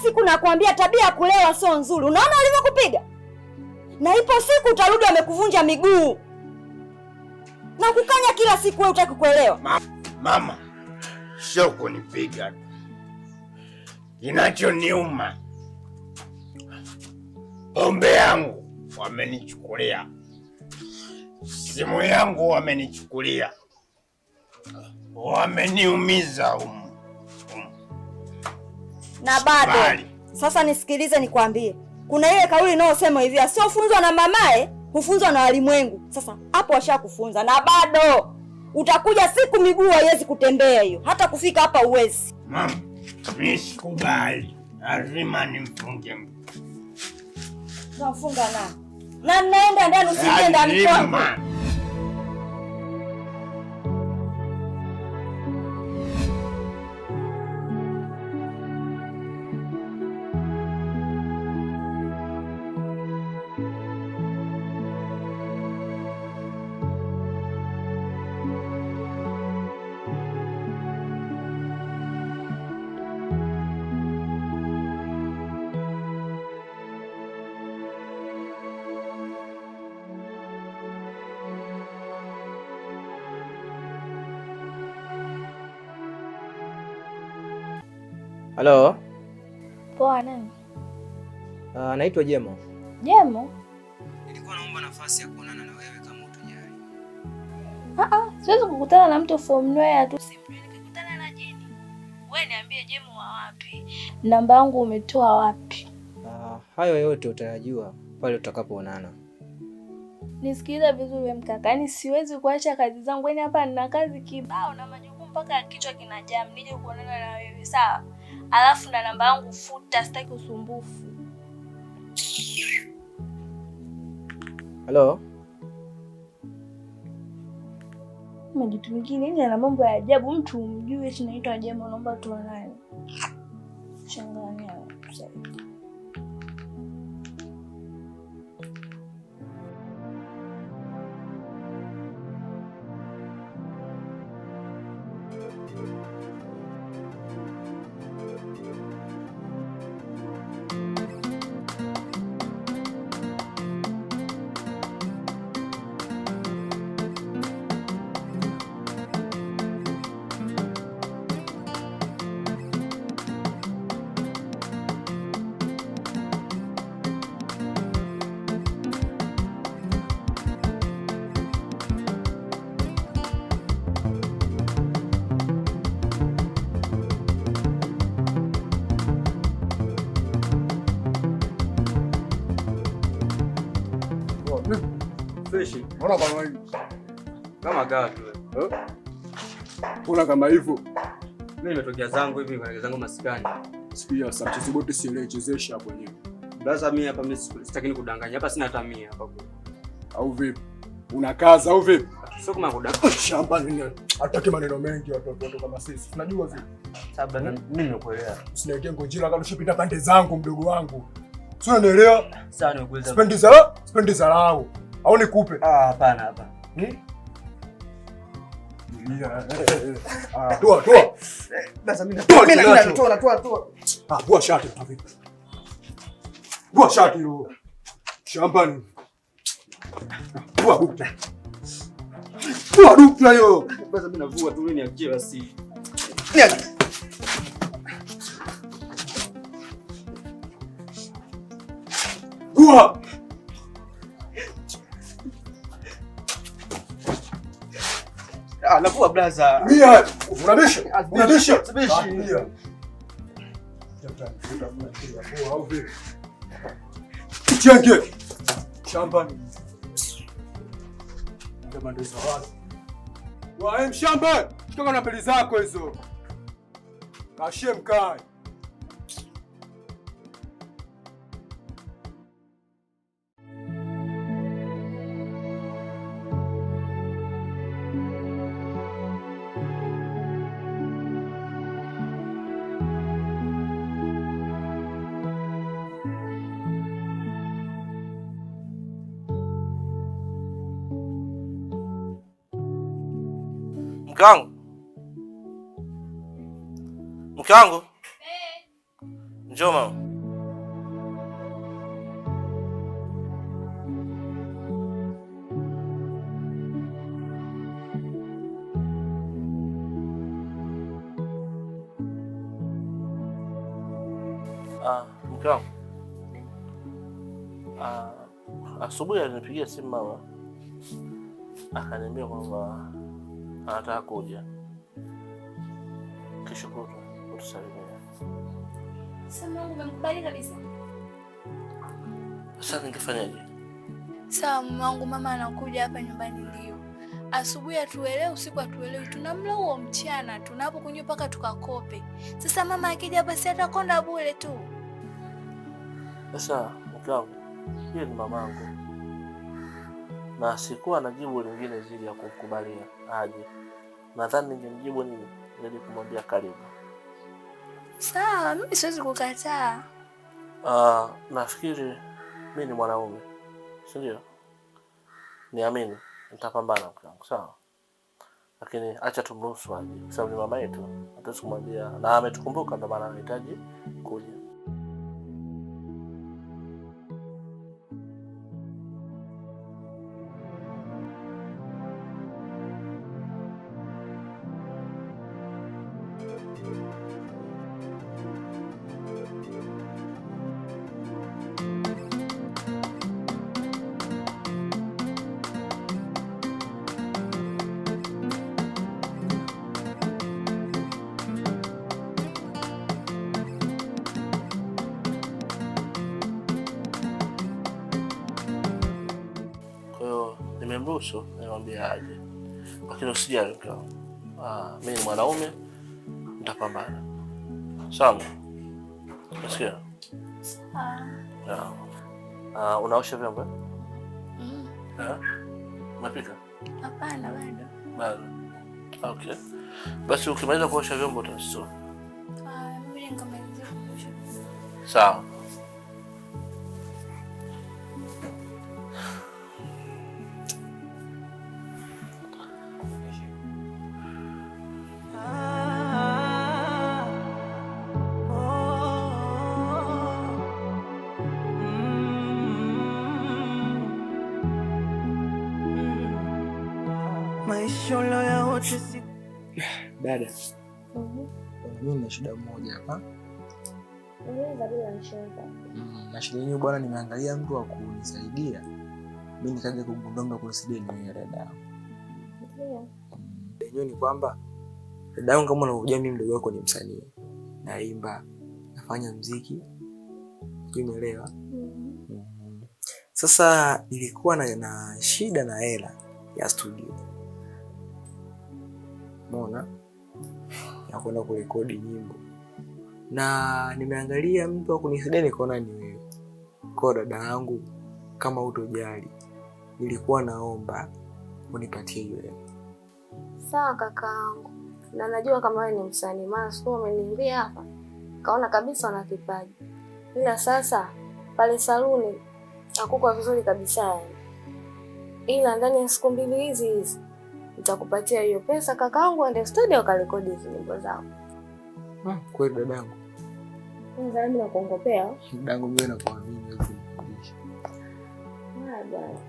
siku nakwambia tabia ya kulewa sio nzuri. Unaona alivyokupiga? Na ipo siku utarudi amekuvunja miguu. Na kukanya kila siku, wewe hutaki kuelewa. Mama, sio kunipiga. Kinachoniuma, pombe yangu wamenichukulia. Simu yangu wamenichukulia. Wameniumiza Na bado. Sasa nisikilize nikwambie. Kuna ile kauli inayosema hivi, asiofunzwa na mamae, hufunzwa na walimwengu. Sasa hapo washakufunza na bado utakuja siku miguu haiwezi kutembea hiyo. Hata kufika hapa uwezi. Mama, mimi sikubali. Lazima nimfunge. Unamfunga na naenda ndani usije ndani kwangu. Halo. Poa, nani? Naitwa Jemo. Jemo? Nilikuwa naomba nafasi ya kuonana na wewe kama utojali. Siwezi kukutana na mtu from nowhere tu. Simpendi nikikutana na jini. Wewe niambie Jemo wa wapi? Namba yangu umetoa wapi? Hayo yote utayajua pale tutakapoonana. Nisikilize vizuri mkaka. Yaani siwezi kuacha kazi zangu. Yaani hapa nina kazi kibao na majukumu mpaka kichwa kinajam. Nije kuonana na wewe, sawa? Alafu na namba yangu futa, sitaki usumbufu. Halo. Majitu mengine nje na mambo ya ajabu, mtu umjue eti naitwa Jemo, naomba tuonane. Changanya sasa. Fresh. Mbona kama hivi? Kama gato. Mbona kama hivyo? Mimi nimetokea zangu hivi kwa zangu maskani. Sikia sasa mchezo wote sielewi chezesha hapo wenyewe. Blaza mimi hapa mimi sitaki nikudanganya. Hapa sina hata 100 hapa kwa. Au vipi? Unakaza au vipi? Sio kama kudanganya. Shamba nini? Hataki maneno mengi watu kama sisi. Tunajua vipi? Sababu mimi nimekuelewa. Usiniwekee ngojira kama ushapita pande zangu mdogo wangu. Sio unaelewa? Sawa nimekueleza. Sipendi dharau. Au nikupe? Hapana hapa. Toa. Basi mimi toa. Toa shati vipi? Toa shati hilo. Shambani. Toa bukta. Toa bukta hiyo. Basi mimi navua tu ni akije basi. Toa. Navua blaza. Mia, unabisha. Sibishi. Chenge. Shambani. Ndio ndio zawadi. Wa mshamba, shika na peli zako hizo. Kashie mkai. Mke wangu. Njoo mama. Mke wangu. Asubuhi alinipigia simu mama. Akaniambia kwamba anataka kuja kesho kutwa kutusalimia. Sasa Mungu umemkubali kabisa. Sasa ningefanyaje? Sawa mume wangu, mama anakuja hapa nyumbani ndio. Asubuhi atuelewe, usiku atuelewe. Tunamla huo mchana, tunapokunywa paka tukakope. Sasa mama akija hapa si atakonda bure tu. Sasa mke wangu, yeye ni mamangu. Na sikuwa na jibu lingine zidi ya kukubalia aje. Nadhani ningemjibu nini? Ili kumwambia karibu. Sawa, mimi siwezi kukataa. Nafikiri mimi ni mwanaume. Si ndio? Niamini, nitapambana mke wangu, sawa? Lakini acha tumruhusu aje. Kwa sababu ni mama yetu. Hatuwezi kumwambia na ametukumbuka ndio maana anahitaji kuja. Nimemruhusu, nimwambia aje. Lakini usijali mke wangu. Mimi ni mwanaume, nitapambana. Sawa? Unasikia? Unaosha vyombo? Umepika? Hapana bado. Bado. Okay. Basi ukimaliza kuosha vyombo utasitoa. Mimi nikamaliza kuosha. Sawa. Dada. Mimi nina shida moja hapa. Na shida hiyo bwana, nimeangalia mtu wa kunisaidia. Mimi nikaja kugundua kunisaidia ni dada yangu. Ndio. Ni kwamba dada yangu, kama unajua mimi mdogo wako ni msanii. Naimba, nafanya muziki. Umeelewa? Sasa nilikuwa na shida na hela ya studio. Umeona? Ya kwenda kurekodi nyimbo. Na nimeangalia mtu wa kunisaidia nikaona ni wewe. Kwa dada yangu, kama utojali, nilikuwa naomba unipatie hiyo hela. Sawa kakaangu. Na najua kama wewe ni msanii, maana siku umeniambia hapa. Kaona kabisa una kipaji. Ila sasa pale saluni hakuko vizuri kabisa yani. Ila ndani ya siku mbili hizi nitakupatia hiyo pesa kakaangu, ende studio karekodi hizo nyimbo zako. Kweli dadangu. Mimi nakuongopea. Dadangu mimi nakuamini huko kufundisha. Bwana.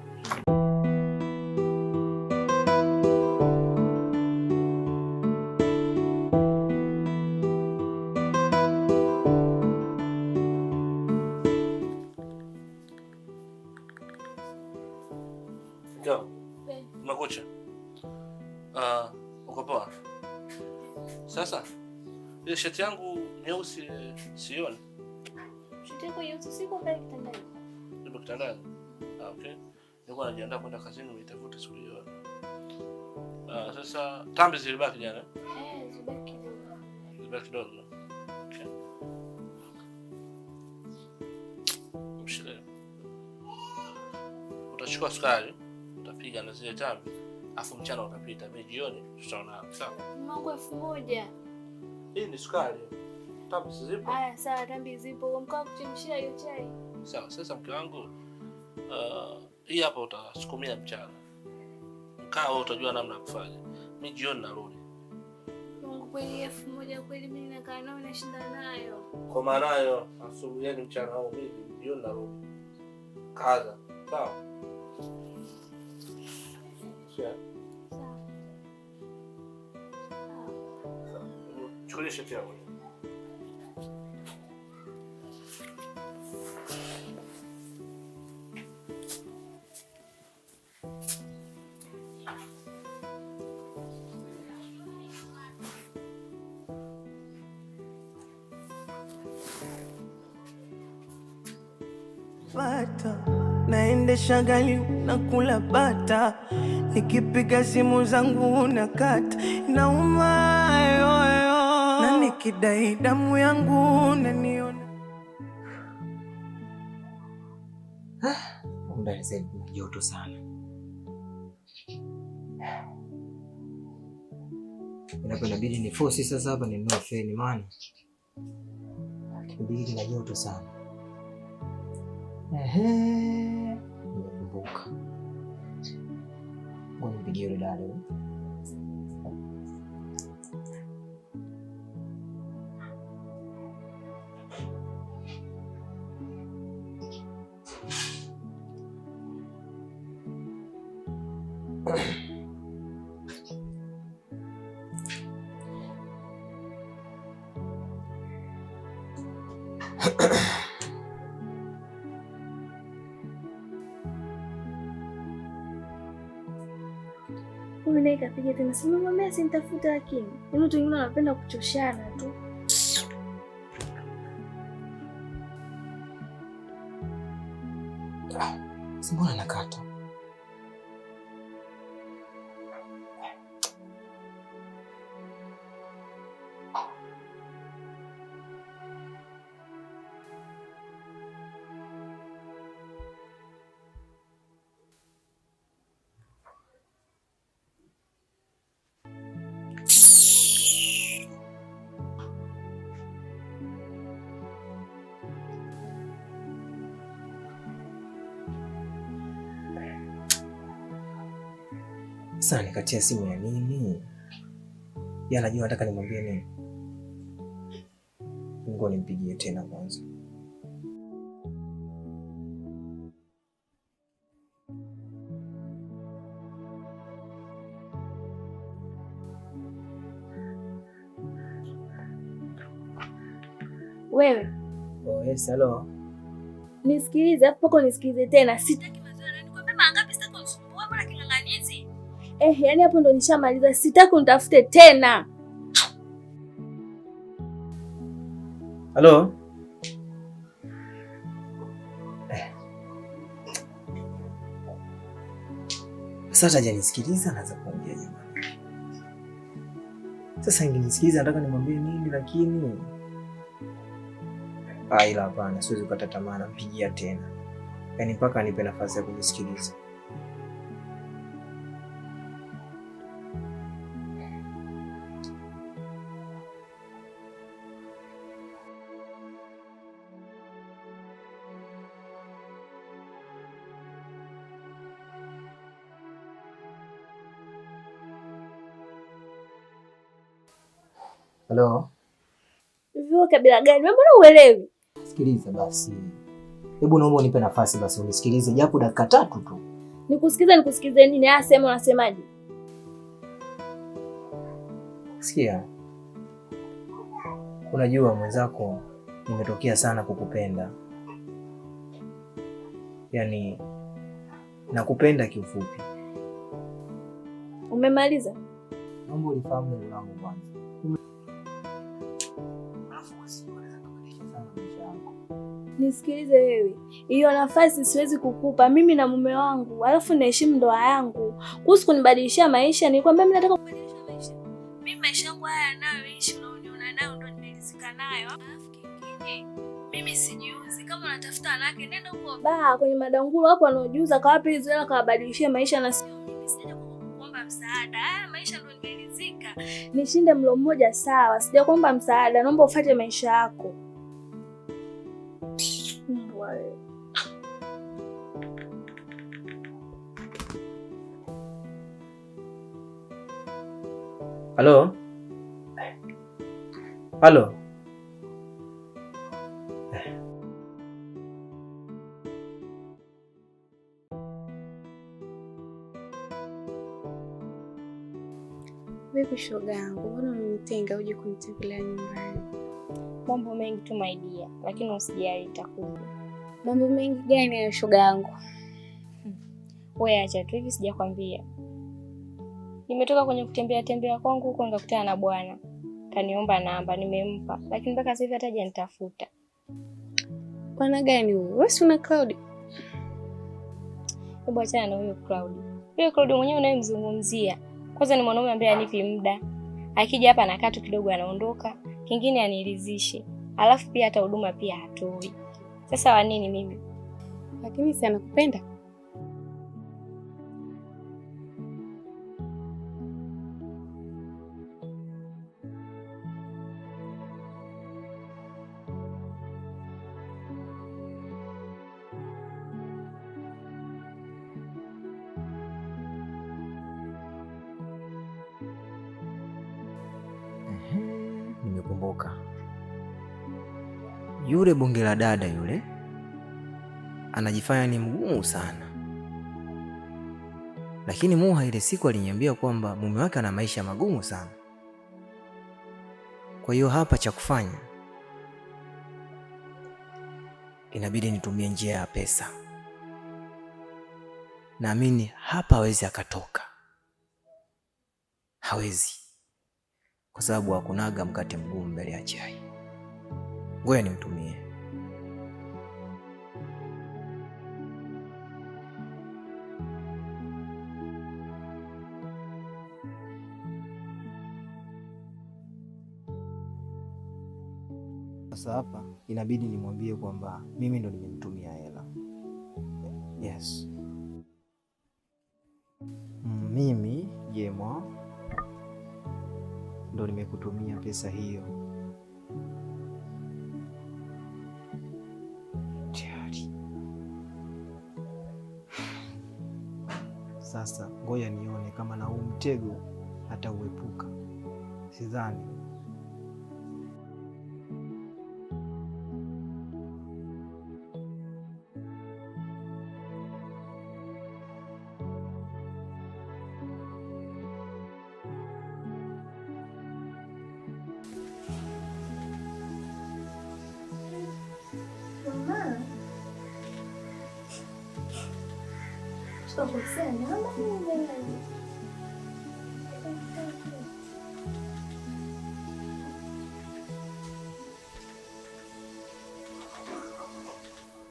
Makucha. Uko poa? Sasa ile shati yangu nyeusi sioni. Shati yako nyeusi siko pale kitandani. Ndio kitandani. Okay. Nilikuwa najiandaa kwenda kazini, nitafuta siku hiyo. Sasa tambi zilibaki jana? Zilibaki kidogo. Zilibaki kidogo. Okay. Mshile. Utachukua sukari, utapiga na zile tambi. Afu mchana utapita, mimi jioni tutaona. Sawa? Mangu 1000. Hii ni sukari. Tambi zipo? Haya, sawa, tambi zipo. Mkao kuchemshia hiyo chai. Sawa, sasa mke wangu, hii hapa utasukumia mchana. Mkao utajua namna ya kufanya. Mimi jioni narudi. Mungu kweli 1000 kweli mimi nakaa nayo nashinda nayo. Kwa maana hayo asubuhi yani mchana au mimi jioni narudi. Kaza. Sawa. Sawa. Chukulia shati yako. Bata naendesha gari na kula bata, nikipiga simu zangu unakata, inauma yoyo, na nikidai damu yangu unaniona. Ndani sasa kuna joto sana. Inabidi ni force sasa hapa ni no feni maana. Kipindi kina joto sana. Nimekumbuka. Ngoja nipigie yule dada. Huyu naye kapiga tena simu, mwambie asinitafuta, lakini watu wengine wanapenda kuchoshana tu. Mbona nakata? Sasa nikatia simu ya nini? Yeye anajua nataka nimwambie nini? Ngoja nimpigie tena kwanza. Wewe. Oh, yes, hello. Nisikilize hapo, nisikilize tena. Sitaki mazoea, nikwambia mara ngapi sitaki unisumbue, mbona king'ang'anizi? Yani hapo ndo nishamaliza, sitaki unitafute tena. Halo? Sasa hajanisikiliza, anaanza kuongea jamani. Sasa ingenisikiliza nataka nimwambie nini, lakini ila hapana, siwezi kukata tamaa, nampigia tena. Yaani mpaka anipe nafasi ya kunisikiliza. Halo? Hivyo kabila gani? Mbona uelewi? Sikiliza basi. Hebu naomba unipe nafasi basi unisikilize japo dakika 3 tu. Nikusikize nini? Sema unasemaje? Sikia. Unajua mwenzako nimetokea sana kukupenda. Yaani nakupenda kiufupi. Umemaliza? Naomba ulifahamu neno langu kwanza. Nisikilize wewe. Hiyo nafasi siwezi kukupa mimi na mume wangu. Alafu naheshimu ndoa yangu. Kuhusu kunibadilishia maisha, nilikwambia mimi nataka kubadilisha maisha. Mimi maisha yangu haya nayoishi unaoniona nayo ndo nimelizika nayo. Alafu kingine, mimi sijiuzi. Kama unatafuta wanawake nenda huko baa kwenye madanguro hapo wanaojiuza, kawape hizo hela kawabadilishie maisha, na sio mimi sija kuomba msaada. Maisha ndo nimelizika. Nishinde mlo mmoja sawa. Sija kuomba msaada. Naomba ufuate maisha yako. Halo? Halo. Vipi shoga yangu, mbona unanitenga uje kunitembelea nyumbani? Mambo mengi tu my dear, lakini usijali itakuja. Mambo mengi gani hayo shoga yangu? Wewe acha tu, hivi sijakwambia. Nimetoka kwenye kutembea kwangu huko nikakutana na bwana. Kaniomba namba, nimempa, lakini mpaka sasa hivi hata hajanitafuta. Bwana gani huyo? Wewe si una Cloud? Hebu achana na huyo Cloud. Huyo Cloud mwenyewe unayemzungumzia. Kwanza ni mwanaume ambaye anipi muda. Akija hapa anakaa tu kidogo anaondoka. Kingine anirizishe. Alafu pia hata huduma pia hatoi. Sasa wa nini mimi? Lakini si anakupenda? Nimekumbuka. Yule bonge la dada yule anajifanya ni mgumu sana, lakini Muha ile siku aliniambia kwamba mume wake ana maisha magumu sana. Kwa hiyo hapa cha kufanya inabidi nitumie njia ya pesa. Naamini hapa hawezi akatoka, hawezi, kwa sababu hakunaga mkate mgumu mbele ya chai. Ngoja nimtumie. Sasa hapa inabidi nimwambie kwamba mimi ndo nimemtumia hela. Yes. Mimi Jemwa ndo nimekutumia pesa hiyo. Tayari. Sasa ngoja nione kama na huu mtego hata uepuka. Sidhani.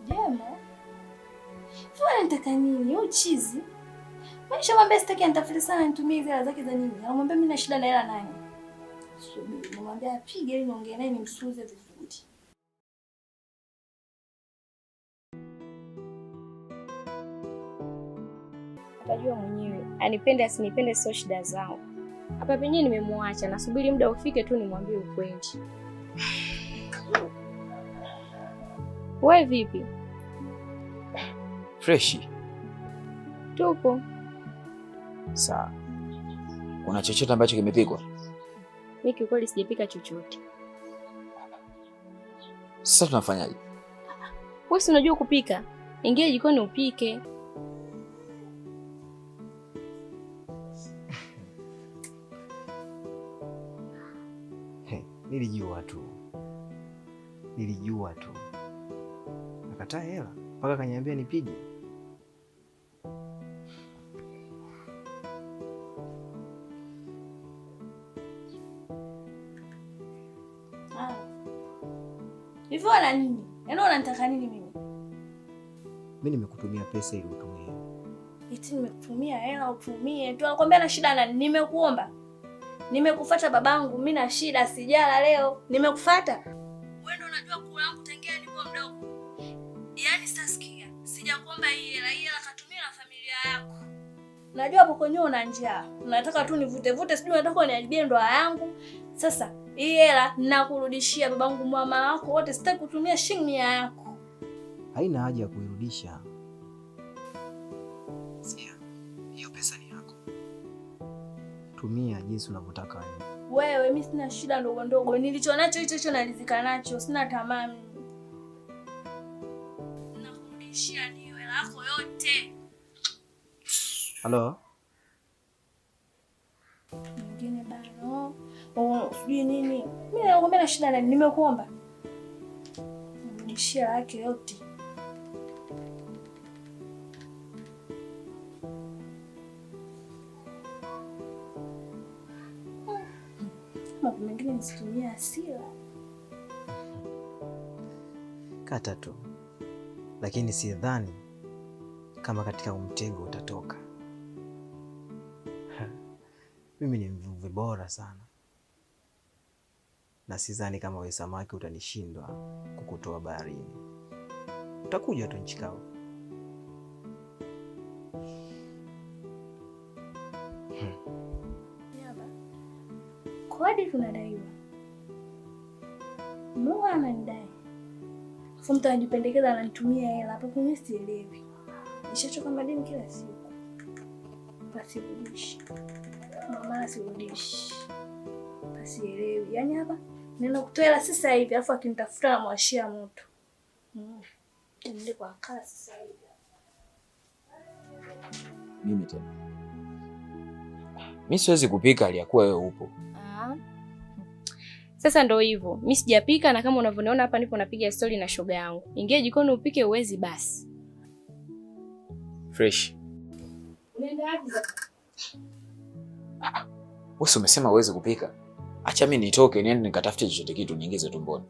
Jemo? Wewe unataka nini? Uchizi? Maisha mwambie sitaki anitafute sana nitumie hizo hela zake za nini? Anamwambia mimi na shida na hela nani? Subiri, namwambia apige ili niongee naye nimsuuze vizuri. Atajua mwenyewe. Anipende asinipende sio shida zangu. Hapa penyewe nimemwacha, nasubiri muda ufike tu nimwambie ukweli. Wewe vipi? Freshi. Tupo. Sawa. Kuna chochote ambacho kimepikwa? Mimi kiukweli sijapika chochote. Sasa tunafanyaje? Wewe si unajua kupika? Ingia jikoni upike. Nilijua tu. Nakataa hela mpaka kaniambia nipige. Hivyo wala nini? Yaani unanitaka nini mimi? Mimi nimekutumia pesa ili utumie. Eti nimekutumia hela utumie. Tu nakwambia na shida na nimekuomba. Nimekufuata babangu, mimi na shida sijala leo. Nimekufuata. Wewe ndio unajua kula yangu tangia nipo mdogo. Yaani sasikia, sijakuomba hii hela katumia na familia yako. Najua hapo kwenye una njaa. Unataka tu nivute, sijui unataka uniharibie ndoa yangu. Sasa hii hela nakurudishia babangu, mama wako wote, sitaki kutumia shilingi 100 yako. Haina haja ya kuirudisha. Sikia, hiyo pesa ni yako. Tumia jinsi unavyotaka wewe. Wewe, mimi sina shida ndogo ndogo. Nilicho nacho hicho nalizika nacho. Sina tamaa mimi. Nakurudishia niwe lako yote. Halo? Mwingine bano. Sijui nini. Mimi nakwambia na shida nani? Nimekuomba. Nirudishia yake yote. Mambo mengine nisitumie hasira. Kata tu. Lakini sidhani kama katika mtego utatoka. Mimi ni mvuvi bora sana. Na sidhani kama wewe samaki utanishindwa kukutoa baharini. Utakuja tu nchi kavu. Kodi tunadaiwa. Mungu ananidai. Afu mtu anajipendekeza ananitumia hela hapo, mimi sielewi. Nishachoka madeni kila siku. Pasirudishi. Mama sirudishi. Pasielewi. Yaani hapa nenda kutoa hela sasa hivi afu akinitafuta na mwashia moto. Ndio kwa kasi sasa hivi. Mimi tena. Mimi siwezi kupika aliyakuwa wewe upo. Sasa ndo hivyo. Mimi sijapika na kama unavyoniona hapa nipo napiga story na shoga yangu. Ingia jikoni upike uwezi basi. Fresh. Nenda wapi? Wewe umesema uweze kupika. Acha mimi nitoke niende nikatafute chochote kitu niingize tumboni.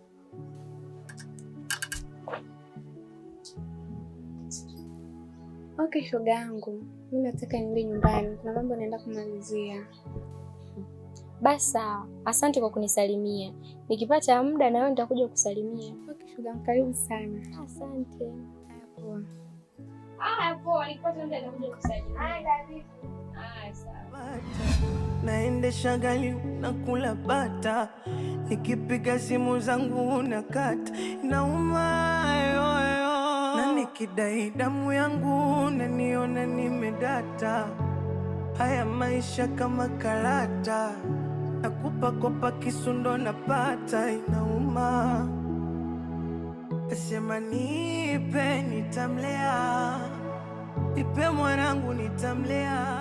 Okay, shoga yangu. Mimi nataka niende nyumbani. Kuna mambo naenda kumalizia. Basi sawa. Asante kwa kunisalimia. Nikipata muda na wewe nitakuja kusalimia. Okay, shoga yangu, karibu sana. Asante. Poa. Poa, nikipata muda nitakuja kusalimia. Karibu. Sawa. Naendesha gari na kula bata, nikipiga simu zangu unakata, nauma yoyo, na nikidai damu yangu naniona nimedata. Haya maisha kama karata, nakupa kopa kisundo napata, inauma. Sema nipe nitamlea, nipe mwanangu nitamlea.